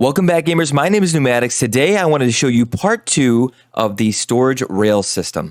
Welcome back, gamers. My name is Neumatix. Today I wanted to show you part 2 of the storage rail system.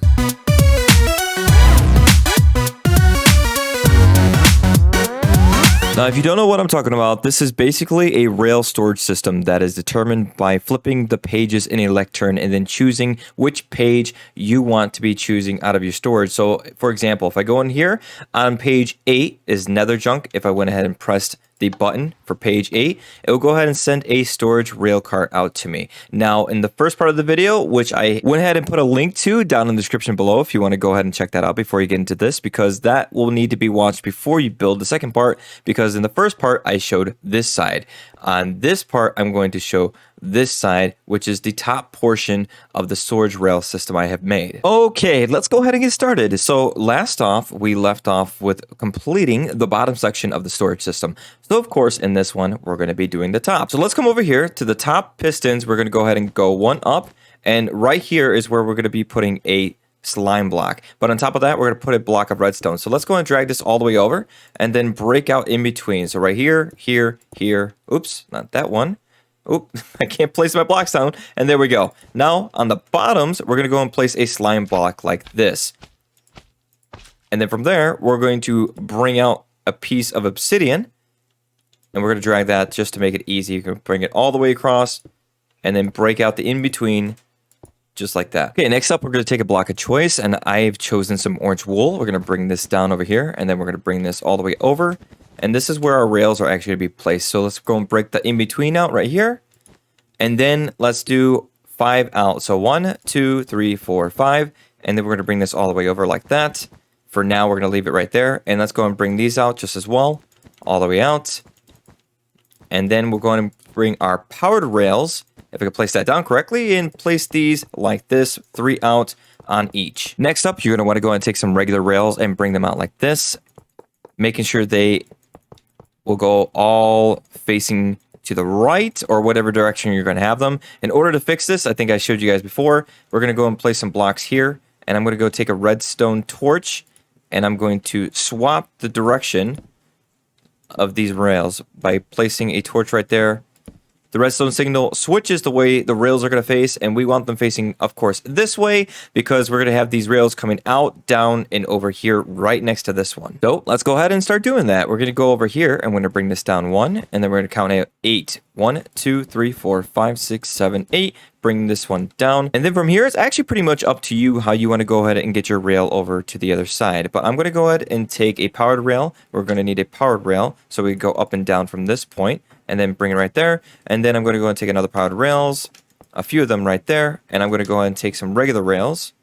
Now, if you don't know what I'm talking about, this is basically a rail storage system that is determined by flipping the pages in a lectern and then choosing which page you want to be choosing out of your storage. So, for example, if I go in here, on page 8 is nether junk. If I went ahead and pressed the button for page 8, it will go ahead and send a storage rail cart out to me. Now, in the first part of the video, which I went ahead and put a link to down in the description below if you want to go ahead and check that out before you get into this, because that will need to be watched before you build the second part, because in the first part, I showed this side. On this part, I'm going to show this side, which is the top portion of the storage rail system I have made. Okay, let's go ahead and get started. So last off, we left off with completing the bottom section of the storage system. So of course, in this one, we're going to be doing the top. So let's come over here to the top pistons. We're going to go ahead and go one up. And right here is where we're going to be putting a slime block. But on top of that, we're going to put a block of redstone. So let's go and drag this all the way over and then break out in between. So right here, here, here. Oops, not that one. Oh, I can't place my blocks down. And there we go. Now, on the bottoms, we're going to go and place a slime block like this. And then from there, we're going to bring out a piece of obsidian. And we're going to drag that just to make it easy. You can bring it all the way across and then break out the in-between just like that. Okay, next up, we're going to take a block of choice. And I've chosen some orange wool. We're going to bring this down over here. And then we're going to bring this all the way over. And this is where our rails are actually going to be placed. So let's go and break the in-between out right here. And then let's do 5 out. So 1, 2, 3, 4, 5. And then we're going to bring this all the way over like that. For now, we're going to leave it right there. And let's go and bring these out just as well. All the way out. And then we're going to bring our powered rails, if I can place that down correctly, and place these like this, 3 out on each. Next up, you're going to want to go and take some regular rails and bring them out like this, making sure they will go all facing to the right or whatever direction you're going to have them. In order to fix this, I think I showed you guys before, we're going to go and place some blocks here, and I'm going to go take a redstone torch, and I'm going to swap the direction of these rails by placing a torch right there. The redstone signal switches the way the rails are going to face, and we want them facing, of course, this way, because we're going to have these rails coming out, down, and over here right next to this one. So let's go ahead and start doing that. We're going to go over here, and we're going to bring this down 1, and then we're going to count out 8. 1, 2, 3, 4, 5, 6, 7, 8. Bring this one down. And then from here, it's actually pretty much up to you how you want to go ahead and get your rail over to the other side. But I'm going to go ahead and take a powered rail. We're going to need a powered rail, so we go up and down from this point, and then bring it right there. And then I'm going to go and take another powered rails, a few of them right there, and I'm going to go ahead and take some regular rails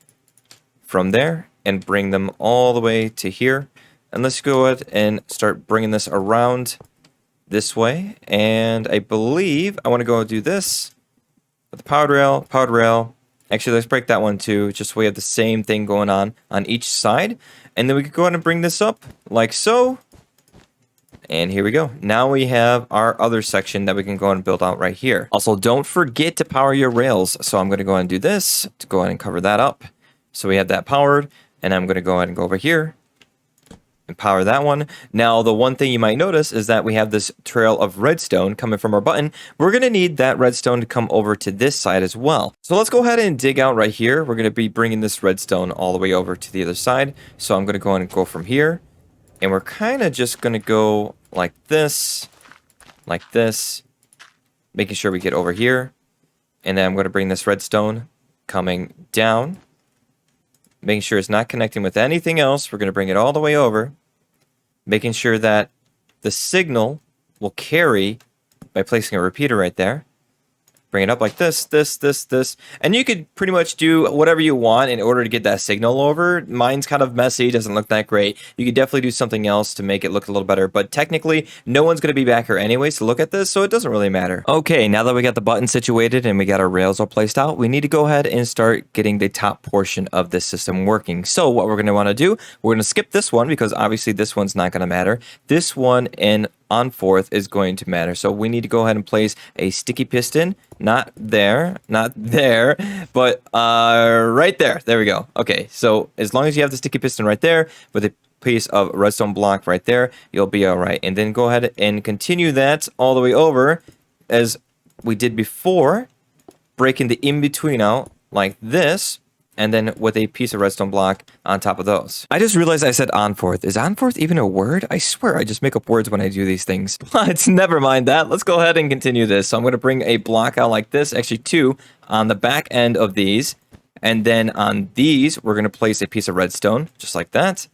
from there and bring them all the way to here. And let's go ahead and start bringing this around this way. And I believe I want to go and do this with the powered rail. Actually, let's break that one too, just so we have the same thing going on each side. And then we could go ahead and bring this up like so. And here we go. Now we have our other section that we can go and build out right here. Also, don't forget to power your rails. So I'm going to go ahead and do this to go ahead and cover that up. So we have that powered, and I'm going to go ahead and go over here and power that one. Now, the one thing you might notice is that we have this trail of redstone coming from our button. We're going to need that redstone to come over to this side as well. So let's go ahead and dig out right here. We're going to be bringing this redstone all the way over to the other side. So I'm going to go ahead and go from here. And we're kind of just going to go like this, making sure we get over here. And then I'm going to bring this redstone coming down, making sure it's not connecting with anything else. We're going to bring it all the way over, making sure that the signal will carry by placing a repeater right there. Bring it up like this. And you could pretty much do whatever you want in order to get that signal over. Mine's kind of messy, doesn't look that great. You could definitely do something else to make it look a little better. But technically, no one's going to be back here anyways to look at this, so it doesn't really matter. Okay, now that we got the button situated and we got our rails all placed out, we need to go ahead and start getting the top portion of this system working. So what we're going to want to do, we're going to skip this one because obviously this one's not going to matter. This one and on 4th is going to matter. So we need to go ahead and place a sticky piston, not there, but right there. There we go. Okay, so as long as you have the sticky piston right there with a piece of redstone block right there, you'll be all right. And then go ahead and continue that all the way over as we did before, breaking the in-between out like this, and then with a piece of redstone block on top of those. I just realized I said on forth. Is on forth even a word? I swear I just make up words when I do these things. But never mind that. Let's go ahead and continue this. So I'm going to bring a block out like this, actually two, on the back end of these. And then on these, we're going to place a piece of redstone, just like that.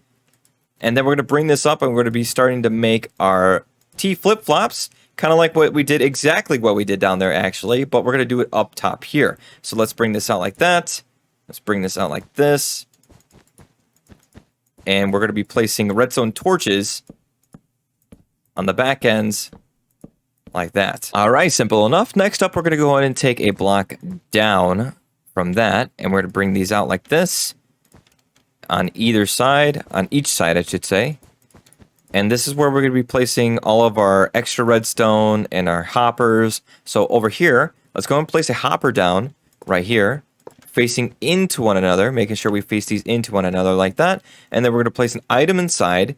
And then we're going to bring this up and we're going to be starting to make our T flip-flops. Kind of like what we did, exactly what we did down there actually. But we're going to do it up top here. So let's bring this out like that. Let's bring this out like this. And we're going to be placing redstone torches on the back ends like that. All right, simple enough. Next up, we're going to go ahead and take a block down from that. And we're going to bring these out like this on either side, on each side, I should say. And this is where we're going to be placing all of our extra redstone and our hoppers. So over here, let's go and place a hopper down right here, facing into one another, making sure we face these into one another like that. And then we're going to place an item inside,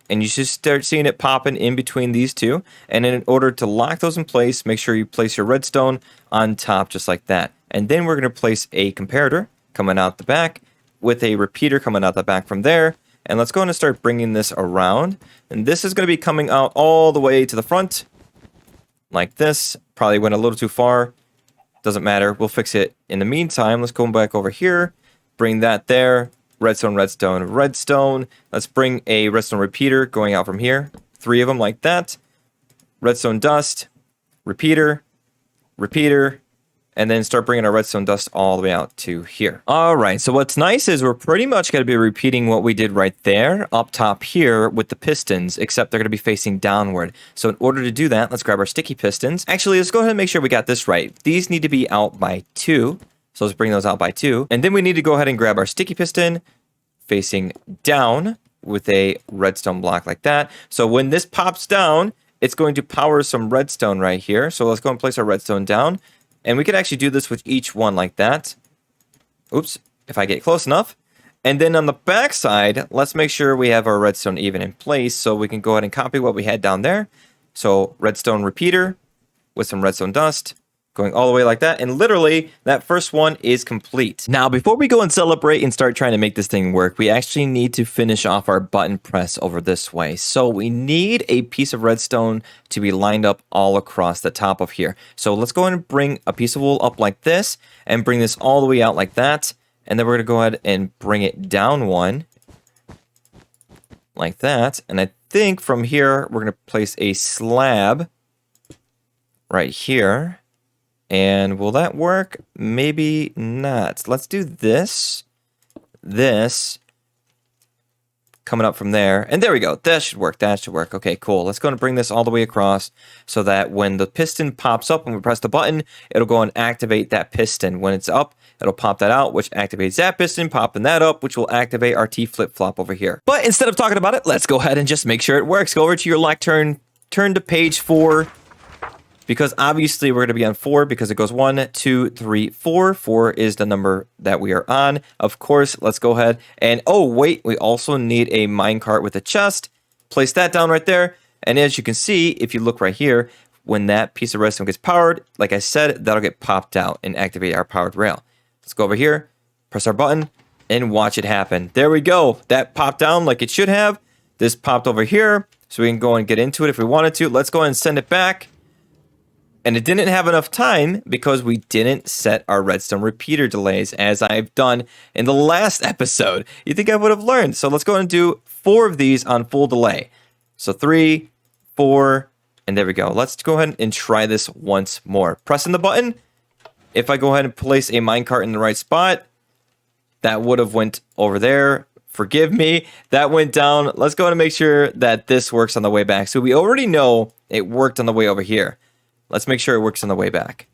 and you should start seeing it popping in between these two. And in order to lock those in place, make sure you place your redstone on top just like that. And then we're going to place a comparator coming out the back with a repeater coming out the back from there. And let's go ahead and start bringing this around. And this is going to be coming out all the way to the front like this. Probably went a little too far. Doesn't matter. We'll fix it in the meantime. Let's go back over here. Bring that there. Redstone, redstone, redstone. Let's bring a redstone repeater going out from here. 3 of them like that. Redstone dust. Repeater. Repeater. And then start bringing our redstone dust all the way out to here. All right, so what's nice is we're pretty much going to be repeating what we did right there up top here with the pistons, except they're going to be facing downward. So in order to do that, let's grab our sticky pistons. Actually, let's go ahead and make sure we got this right. These need to be out by 2. So let's bring those out by 2. And then we need to go ahead and grab our sticky piston facing down with a redstone block like that. So when this pops down, it's going to power some redstone right here. So let's go and place our redstone down. And we could actually do this with each one like that. Oops, if I get close enough. And then on the back side, let's make sure we have our redstone even in place so we can go ahead and copy what we had down there. So redstone repeater with some redstone dust going all the way like that. And literally, that first one is complete. Now, before we go and celebrate and start trying to make this thing work, we actually need to finish off our button press over this way. So we need a piece of redstone to be lined up all across the top of here. So let's go ahead and bring a piece of wool up like this and bring this all the way out like that. And then we're going to go ahead and bring it down one like that. And I think from here, we're going to place a slab right here. And will that work? Maybe not. Let's do this. This. Coming up from there. And there we go. That should work. That should work. Okay, cool. Let's go and bring this all the way across so that when the piston pops up and we press the button, it'll go and activate that piston. When it's up, it'll pop that out, which activates that piston, popping that up, which will activate our T flip-flop over here. But instead of talking about it, let's go ahead and just make sure it works. Go over to your lectern, turn to page 4. Because obviously we're going to be on 4 because it goes 1, 2, 3, 4. 4 is the number that we are on. Of course, let's go ahead and, oh, wait, we also need a minecart with a chest. Place that down right there. And as you can see, if you look right here, when that piece of redstone gets powered, like I said, that'll get popped out and activate our powered rail. Let's go over here, press our button, and watch it happen. There we go. That popped down like it should have. This popped over here, so we can go and get into it if we wanted to. Let's go ahead and send it back. And it didn't have enough time because we didn't set our redstone repeater delays as I've done in the last episode. You think I would have learned. So let's go ahead and do 4 of these on full delay. So 3, 4, and there we go. Let's go ahead and try this once more. Pressing the button. If I go ahead and place a minecart in the right spot, that would have went over there. Forgive me. That went down. Let's go ahead and make sure that this works on the way back. So we already know it worked on the way over here. Let's make sure it works on the way back.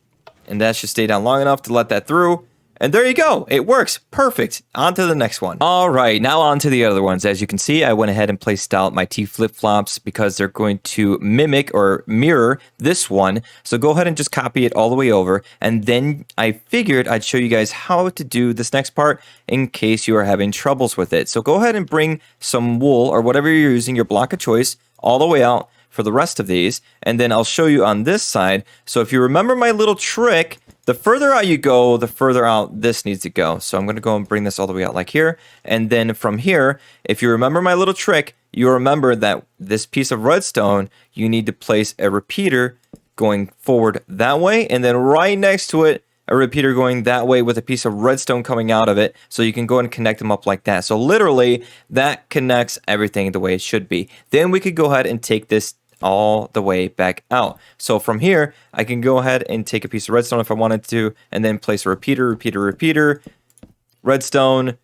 And that should stay down long enough to let that through. And there you go. It works. Perfect. On to the next one. All right. Now on to the other ones. As you can see, I went ahead and placed out my T flip-flops because they're going to mimic or mirror this one. So go ahead and just copy it all the way over. And then I figured I'd show you guys how to do this next part in case you are having troubles with it. So go ahead and bring some wool or whatever you're using, your block of choice, all the way out for the rest of these. And then I'll show you on this side. So if you remember my little trick, the further out you go, the further out this needs to go. So I'm going to go and bring this all the way out like here. And then from here, if you remember my little trick, you remember that this piece of redstone, you need to place a repeater going forward that way. And then right next to it, a repeater going that way with a piece of redstone coming out of it. So you can go and connect them up like that. So literally, that connects everything the way it should be. Then we could go ahead and take this all the way back out. So from here, I can go ahead and take a piece of redstone if I wanted to, and then place a repeater, redstone,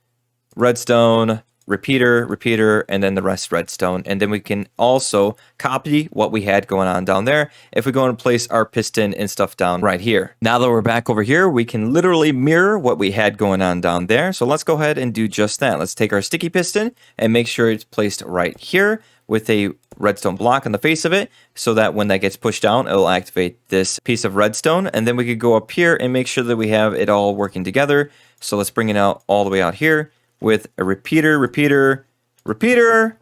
repeater, and then the rest redstone. And then we can also copy what we had going on down there if we go and place our piston and stuff down right here. Now that we're back over here, we can literally mirror what we had going on down there. So let's go ahead and do just that. Let's take our sticky piston and make sure it's placed right here with a redstone block on the face of it, so that when that gets pushed down, it'll activate this piece of redstone. And then we could go up here and make sure that we have it all working together. So let's bring it out all the way out here with a repeater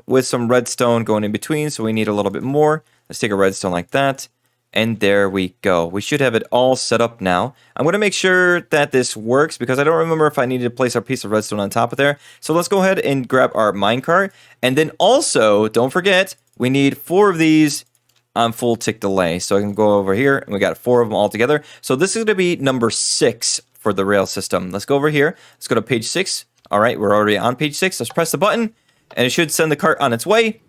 with some redstone going in between. So we need a little bit more. Let's take a redstone like that. And there we go. We should have it all set up now. I'm going to make sure that this works because I don't remember if I needed to place our piece of redstone on top of there. So let's go ahead and grab our minecart. And then also, don't forget, we need 4 of these on full tick delay. So I can go over here and we got 4 of them all together. So this is going to be number 6 for the rail system. Let's go over here. Let's go to page 6. All right, we're already on page 6. Let's press the button and it should send the cart on its way.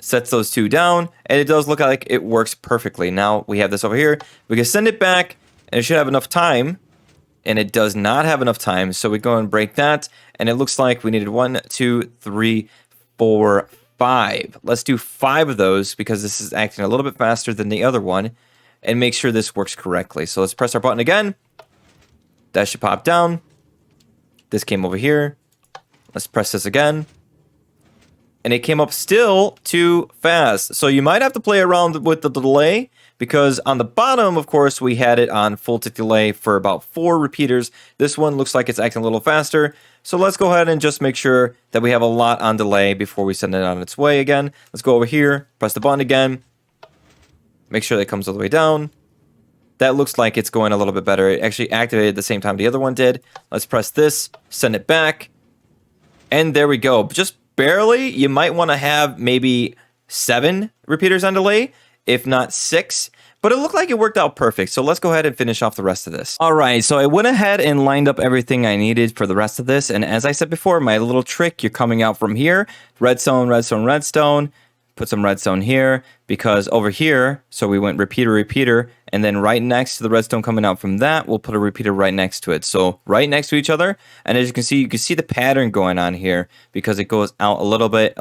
Sets those 2 down, and it does look like it works perfectly. Now we have this over here. We can send it back, and it should have enough time, and it does not have enough time. So we go and break that, and it looks like we needed 1, 2, 3, 4, 5. Let's do 5 of those because this is acting a little bit faster than the other one, and make sure this works correctly. So let's press our button again. That should pop down. This came over here. Let's press this again. And it came up still too fast. So you might have to play around with the delay because on the bottom, of course, we had it on full tick delay for about 4 repeaters. This one looks like it's acting a little faster. So let's go ahead and just make sure that we have a lot on delay before we send it on its way again. Let's go over here, press the button again. Make sure that it comes all the way down. That looks like it's going a little bit better. It actually activated at the same time the other one did. Let's press this, send it back. And there we go. Just barely. You might want to have maybe 7 repeaters on delay, if not 6. But it looked like it worked out perfect. So let's go ahead and finish off the rest of this. All right, so I went ahead and lined up everything I needed for the rest of this. And as I said before, my little trick, you're coming out from here. Redstone. Put some redstone here because over here, so we went repeater, and then right next to the redstone coming out from that, we'll put a repeater right next to it. So right next to each other, and as you can see the pattern going on here because it goes out a little bit.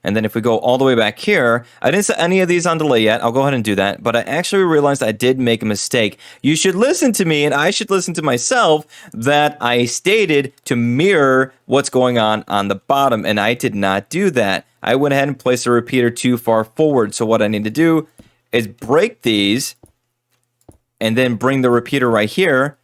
And then if we go all the way back here, I didn't set any of these on delay yet. I'll go ahead and do that, but I actually realized I did make a mistake. You should listen to me, and I should listen to myself that I stated to mirror what's going on the bottom, and I did not do that. I went ahead and placed a repeater too far forward. So what I need to do is break these and then bring the repeater right here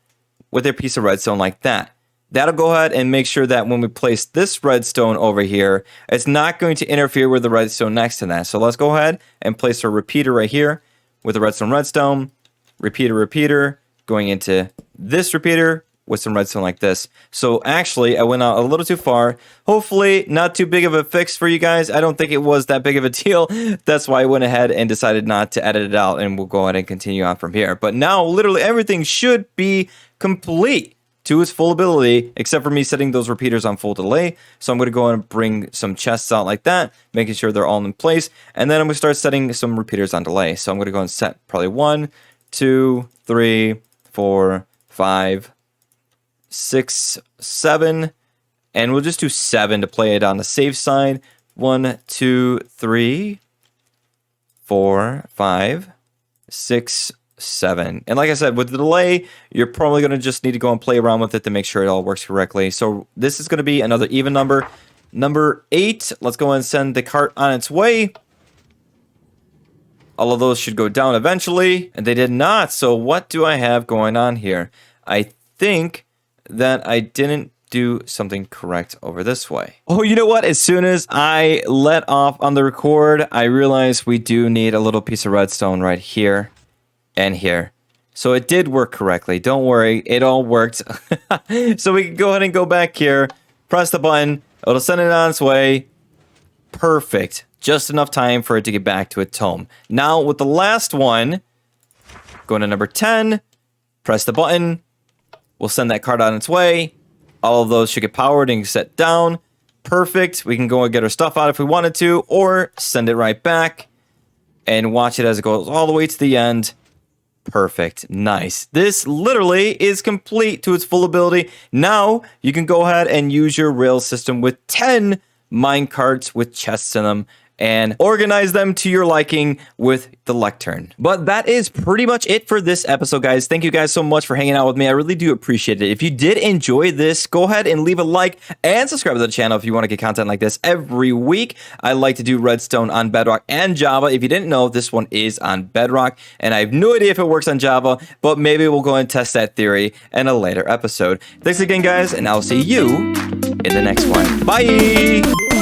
with a piece of redstone like that. That'll go ahead and make sure that when we place this redstone over here, it's not going to interfere with the redstone next to that. So let's go ahead and place a repeater right here with a redstone, repeater, going into this repeater with some redstone like this. So actually, I went out a little too far. Hopefully, not too big of a fix for you guys. I don't think it was that big of a deal. That's why I went ahead and decided not to edit it out, and we'll go ahead and continue on from here. But now, literally, everything should be complete to its full ability, except for me setting those repeaters on full delay. So I'm going to go and bring some chests out like that, making sure they're all in place. And then I'm going to start setting some repeaters on delay. So I'm going to go and set probably 1, 2, 3, 4, 5, 6, 7, and we'll just do 7 to play it on the safe side. 1, 2, 3, 4, 5, 6, 7. And like I said, with the delay, you're probably going to just need to go and play around with it to make sure it all works correctly. So this is going to be another even number. Number 8, let's go and send the cart on its way. All of those should go down eventually, and they did not. So what do I have going on here? I think that I didn't do something correct over this way. Oh, you know what? As soon as I let off on the record, I realized we do need a little piece of redstone right here and here. So it did work correctly. Don't worry, it all worked. So we can go ahead and go back here, press the button, it'll send it on its way. Perfect. Just enough time for it to get back to its home. Now with the last one, going to number 10, press the button, we'll send that card on its way. All of those should get powered and set down. Perfect. We can go and get our stuff out if we wanted to, or send it right back and watch it as it goes all the way to the end. Perfect. Nice. This literally is complete to its full ability. Now you can go ahead and use your rail system with 10 mine carts with chests in them and organize them to your liking with the lectern. But that is pretty much it for this episode, guys. Thank you guys so much for hanging out with me. I really do appreciate it. If you did enjoy this, go ahead and leave a like and subscribe to the channel if you want to get content like this every week. I like to do Redstone on Bedrock and Java. If you didn't know, this one is on Bedrock, and I have no idea if it works on Java, but maybe we'll go and test that theory in a later episode. Thanks again, guys, and I'll see you in the next one. Bye!